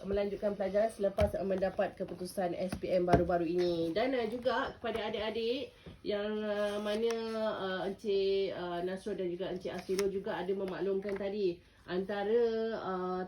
melanjutkan pelajaran selepas mendapat keputusan SPM baru-baru ini. Dan juga kepada adik-adik yang mana Encik Nasrul dan juga Encik Asiro juga ada memaklumkan tadi antara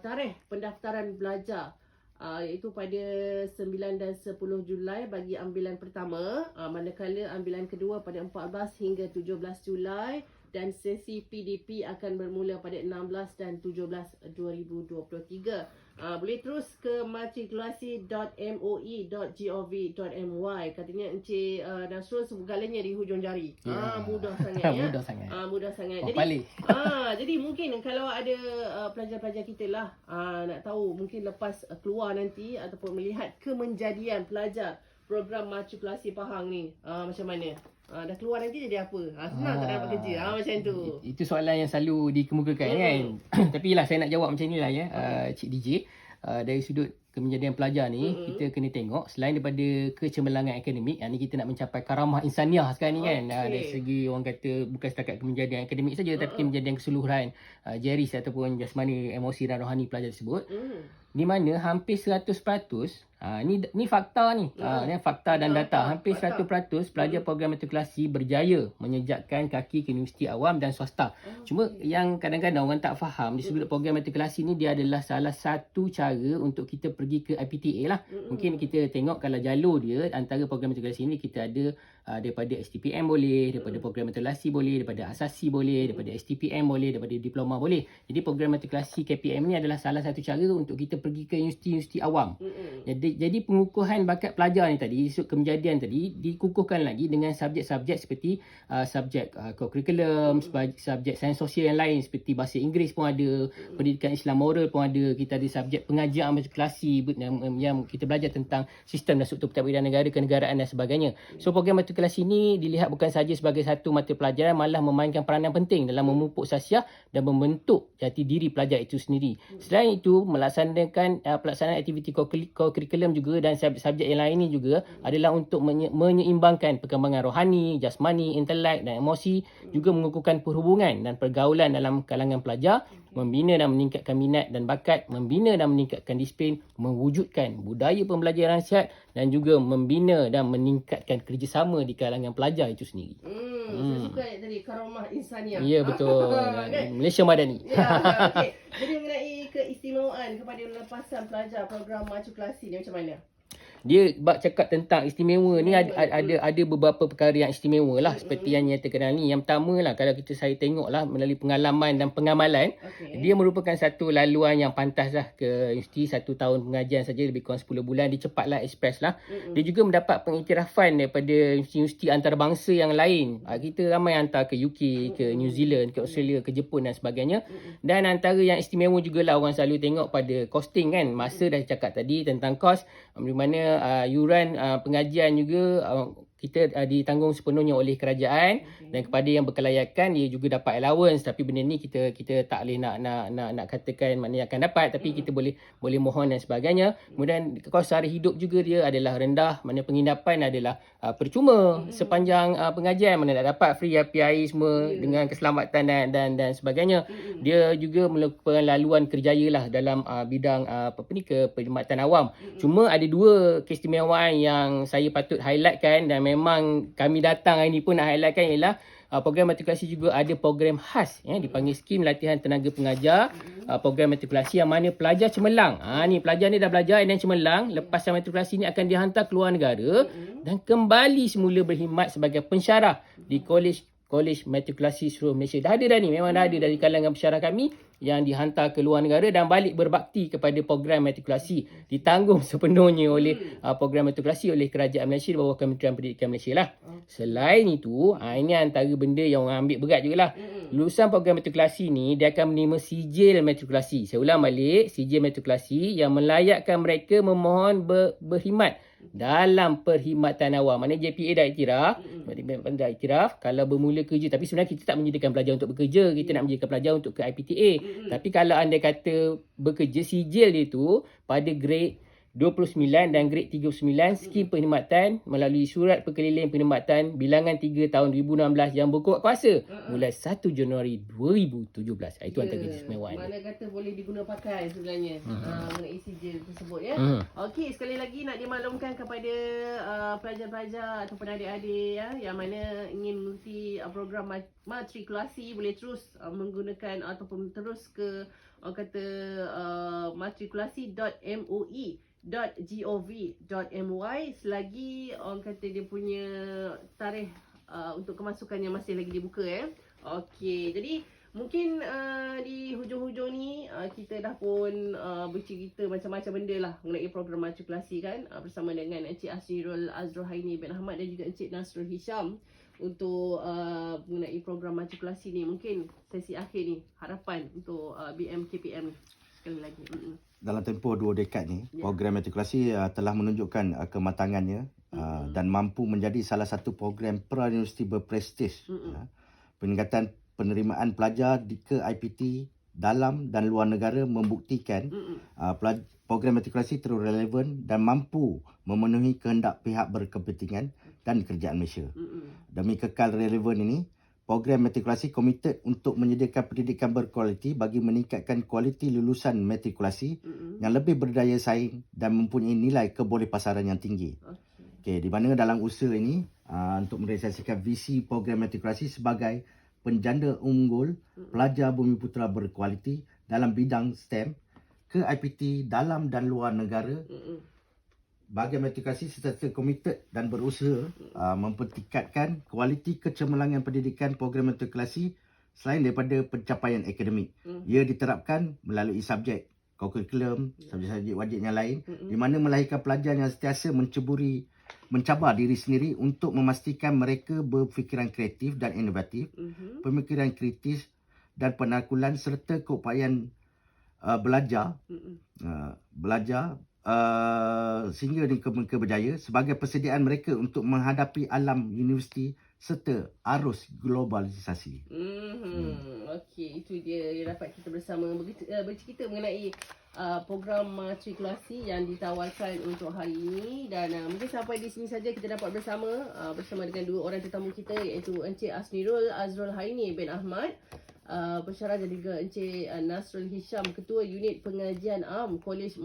tarikh pendaftaran belajar iaitu pada 9 dan 10 Julai bagi ambilan pertama, manakala ambilan kedua pada 14 hingga 17 Julai dan sesi PDP akan bermula pada 16 dan 17 2023. Boleh terus ke matrikulasi.moi.gov.my. Katanya Encik Nasrul segalanya di hujung jari. Mudah sangat ya. Mudah sangat. Mudah sangat. Jadi jadi mungkin kalau ada pelajar-pelajar kita lah nak tahu mungkin lepas keluar nanti ataupun melihat kemenjadian pelajar program matrikulasi Pahang ni macam mana? Dah keluar nanti jadi apa? Senang tak dapat kerja? Macam tu. Itu soalan yang selalu dikemukakan kan. Tapi lah saya nak jawab macam ni lah ya, Cik DJ. Dari sudut kemenjadian pelajar ni, kita kena tengok selain daripada kecemerlangan akademik, ni kita nak mencapai karamah insaniah sekarang ni kan. Dari segi orang kata bukan setakat kemenjadian akademik saja, tapi kemenjadian keseluruhan jeris ataupun jasmani, emosi dan rohani pelajar tersebut. Di mana hampir 100%, ni fakta ni. Ni fakta dan data. Hampir 100% pelajar program matrikulasi berjaya menyejakkan kaki ke universiti awam dan swasta. Cuma yang kadang-kadang orang tak faham di sudut program matrikulasi ni, dia adalah salah satu cara untuk kita pergi ke IPTA lah. Mungkin kita tengok kalau jalur dia antara program matrikulasi ni, kita ada daripada STPM boleh, daripada program matrikulasi boleh, daripada asasi boleh, daripada STPM boleh, daripada diploma boleh. Jadi program matrikulasi KPM ni adalah salah satu cara untuk kita pergi ke universiti-universiti awam. Jadi pengukuhan bakat pelajar ni tadi, kemejadian tadi, dikukuhkan lagi dengan subjek-subjek seperti subjek co-curriculum, subjek sains sosial yang lain seperti bahasa Inggeris pun ada, pendidikan Islam moral pun ada, kita ada subjek pengajian matrikulasi yang kita belajar tentang sistem dan struktur pentadbiran negara, kenegaraan dan sebagainya. So program matrikulasi ni dilihat bukan saja sebagai satu mata pelajaran, malah memainkan peranan penting dalam memupuk sasiah dan membentuk jati diri pelajar itu sendiri. Selain itu, melaksanakan pelaksanaan aktiviti co-curriculum juga dan subjek yang lain ni juga adalah untuk menyeimbangkan perkembangan rohani, jasmani, intelek dan emosi, juga mengukuhkan perhubungan dan pergaulan dalam kalangan pelajar, membina dan meningkatkan minat dan bakat, membina dan meningkatkan disiplin, mewujudkan budaya pembelajaran sihat dan juga membina dan meningkatkan kerjasama di kalangan pelajar itu sendiri. Saya suka tadi karamah insaniah. Ya, betul. Malaysia Madani. Okay. Jadi mengenai keistimewaan kepada lepasan pelajar program matrikulasi ni macam mana? Dia cakap tentang istimewa ni, ada beberapa perkara yang istimewa lah, seperti yang terkenal ni. Yang pertama lah, kalau saya tengok lah melalui pengalaman dan pengamalan, dia merupakan satu laluan yang pantas lah ke universiti. 1 tahun pengajian saja, lebih kurang 10 bulan, dia cepat lah, express lah. Dia juga mendapat pengiktirafan daripada universiti antarabangsa yang lain. Kita ramai hantar ke UK, ke New Zealand, ke Australia, ke Jepun dan sebagainya. Dan antara yang istimewa jugalah orang selalu tengok pada costing kan. Masa dah cakap tadi tentang kos, di mana yuran pengajian juga kita ditanggung sepenuhnya oleh kerajaan, dan kepada yang berkelayakan dia juga dapat allowance. Tapi benda ni kita tak boleh nak katakan maknanya akan dapat, tapi kita boleh mohon dan sebagainya. Kemudian kos sara hidup juga dia adalah rendah, mana penginapan adalah percuma sepanjang pengajian, mana nak dapat free api air semua dengan keselamatan dan sebagainya. Dia juga melakukan laluan kerjaya lah dalam bidang keperkhidmatan awam. Cuma ada 2 keistimewaan yang saya patut highlightkan, dan memang kami datang hari ni pun nak highlightkan, ialah program matrikulasi juga ada program khas dipanggil skim latihan tenaga pengajar. Program matrikulasi yang mana pelajar cemerlang, ni pelajar ni dah belajar dan cemerlang, lepasan matrikulasi ni akan dihantar ke luar negara dan kembali semula berkhidmat sebagai pensyarah di Kolej Matrikulasi seluruh Malaysia. Dah ada dah ni, memang dah ada dari kalangan pensyarah kami yang dihantar ke luar negara dan balik berbakti kepada program matrikulasi, ditanggung sepenuhnya oleh program matrikulasi oleh Kerajaan Malaysia di bawah Kementerian Pendidikan Malaysia lah. Selain itu, ini antara benda yang orang ambil berat juga lah. Lulusan program matrikulasi ni, dia akan menerima sijil matrikulasi. Saya ulang balik, sijil matrikulasi yang melayakkan mereka memohon berkhidmat dalam perkhidmatan awam. Maknanya JPA dah iktiraf kalau bermula kerja. Tapi sebenarnya kita tak menyediakan pelajar untuk bekerja, kita nak menyediakan pelajar untuk ke IPTA. Tapi kalau anda kata bekerja, sijil dia tu pada grade 29 dan grade 39 skim perkhidmatan melalui surat perkeliling perkhidmatan bilangan 3 tahun 2016 yang berkuat kuasa mulai 1 Januari 2017. Itu antara keistimewaan. Mana kata boleh diguna pakai sebenarnya mengenai sijil tersebut ya. Okey, sekali lagi nak dimaklumkan kepada pelajar-pelajar ataupun adik-adik ya yang mana ingin mengikuti program matrikulasi boleh terus menggunakan ataupun terus ke matrikulasi.moi.gov.my selagi orang kata dia punya tarikh untuk kemasukannya masih lagi dibuka ya. Okey, jadi mungkin di hujung-hujung ni kita dah pun bercerita macam-macam benda lah mengenai program matrikulasi kan bersama dengan Encik Asnirul Azrul Haini bin Ahmad dan juga Encik Nasrul Hisham untuk mengenai program matrikulasi ni. Mungkin sesi akhir ni harapan untuk BMKPM sekali lagi. Dalam tempoh 2 dekad ni, program matrikulasi telah menunjukkan kematangannya dan mampu menjadi salah satu program pra-universiti berprestij. Peningkatan penerimaan pelajar ke IPT dalam dan luar negara membuktikan program matrikulasi terus relevan dan mampu memenuhi kehendak pihak berkepentingan dan kerajaan Malaysia. Demi kekal relevan ini, program matrikulasi komited untuk menyediakan pendidikan berkualiti bagi meningkatkan kualiti lulusan matrikulasi yang lebih berdaya saing dan mempunyai nilai kebolehpasaran yang tinggi. Okey, di mana dalam usaha ini untuk merealisasikan visi program matrikulasi sebagai penjanda unggul pelajar Bumiputera berkualiti dalam bidang STEM ke IPT dalam dan luar negara. Bahagian matrikulasi serta komited dan berusaha mempertingkatkan kualiti kecemerlangan pendidikan program matrikulasi selain daripada pencapaian akademik. Ia diterapkan melalui subjek kurikulum, subjek-subjek wajib yang lain di mana melahirkan pelajar yang sentiasa mencabar diri sendiri untuk memastikan mereka berfikiran kreatif dan inovatif, pemikiran kritis dan penangkulan serta keupayaan belajar sehingga mereka berjaya sebagai persediaan mereka untuk menghadapi alam universiti serta arus globalisasi. Okey, itu dia yang dapat kita bersama bercerita mengenai program matrikulasi yang ditawarkan untuk hari ini dan mungkin sampai di sini saja kita dapat bersama dengan dua orang tetamu kita iaitu Encik Asnirul Azrul Haini bin Ahmad pensyarah dan juga Encik Nasrul Hisham, Ketua Unit Pengajian Am Kolej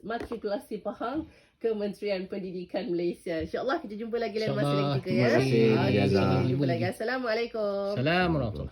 Matrikulasi Pahang, Kementerian Pendidikan Malaysia. InsyaAllah kita jumpa lagi lain masa lain kita ya. Terima kasih. Jumpa lagi. Assalamualaikum. Assalamualaikum.